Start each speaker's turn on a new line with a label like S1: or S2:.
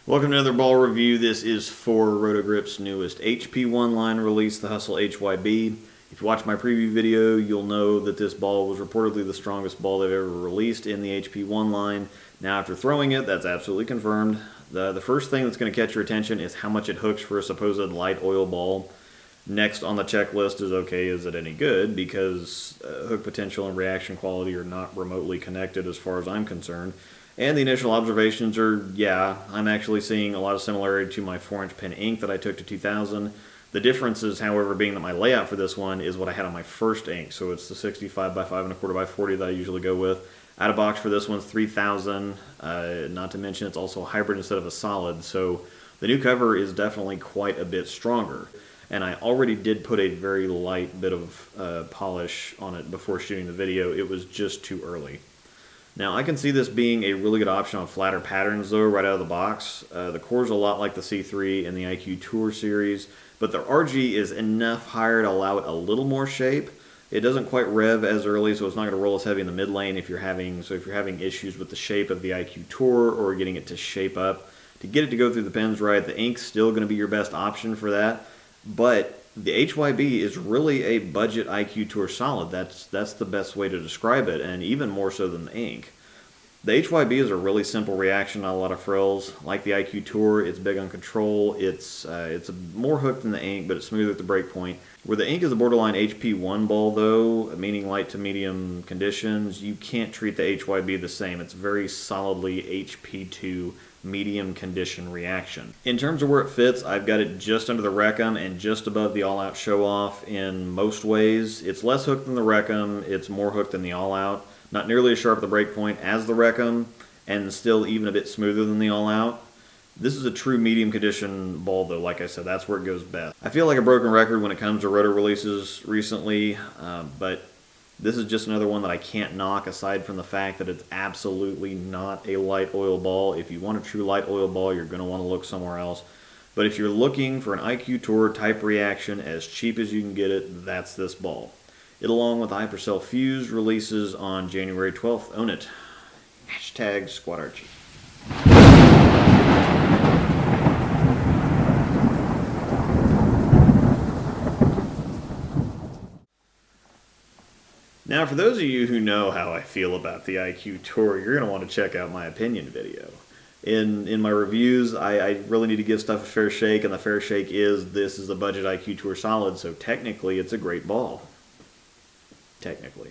S1: Welcome to another ball review. This is for Roto Grip's newest HP1 line release, the Hustle HYB. If you watch my preview video, you'll know that this ball was reportedly the strongest ball they've ever released in the HP1 line. Now, after throwing it, that's absolutely confirmed. The first thing that's going to catch your attention is how much it hooks for a supposed light oil ball. Next on the checklist is, okay, is it any good? Because hook potential and reaction quality are not remotely connected as far as I'm concerned. And the initial observations are, yeah, I'm actually seeing a lot of similarity to my 4-inch pen ink that I took to 2000. The difference is, however, being that my layout for this one is what I had on my first ink. So it's the 65 by 5 1/4 by 40 that I usually go with. Out of box for this one's 3000. Not to mention it's also a hybrid instead of a solid. So the new cover is definitely quite a bit stronger. And I already did put a very light bit of polish on it before shooting the video. It was just too early. Now, I can see this being a really good option on flatter patterns, though, right out of the box. The core's a lot like the C3 and the IQ Tour series, but the RG is enough higher to allow it a little more shape. It doesn't quite rev as early, so it's not going to roll as heavy in the mid lane if you're having issues with the shape of the IQ Tour or getting it to shape up. To get it to go through the pens right, the ink's still going to be your best option for that, but the HYB is really a budget IQ Tour solid. That's the best way to describe it, and even more so than the ink. The HYB is a really simple reaction, not a lot of frills. Like the IQ Tour, it's big on control. It's more hooked than the ink, but it's smooth at the break point. Where the ink is a borderline HP1 ball, though, meaning light to medium conditions, you can't treat the HYB the same. It's very solidly HP2 medium condition reaction. In terms of where it fits, I've got it just under the Recum and just above the All Out Show Off in most ways. It's less hooked than the Recum, it's more hooked than the All Out. Not nearly as sharp at the break point as the Recum, and still even a bit smoother than the All Out. This is a true medium condition ball, though. Like I said, that's where it goes best. I feel like a broken record when it comes to Roto releases recently, but this is just another one that I can't knock, aside from the fact that it's absolutely not a light oil ball. If you want a true light oil ball, you're going to want to look somewhere else. But if you're looking for an IQ Tour type reaction as cheap as you can get it, that's this ball. It, along with the Hypercell Fuse, releases on January 12th. Own it. Hashtag SquadRG. Now, for those of you who know how I feel about the IQ Tour, you're going to want to check out my opinion video. In my reviews, I really need to give stuff a fair shake, and the fair shake is this is a budget IQ Tour solid, so technically it's a great ball. Technically.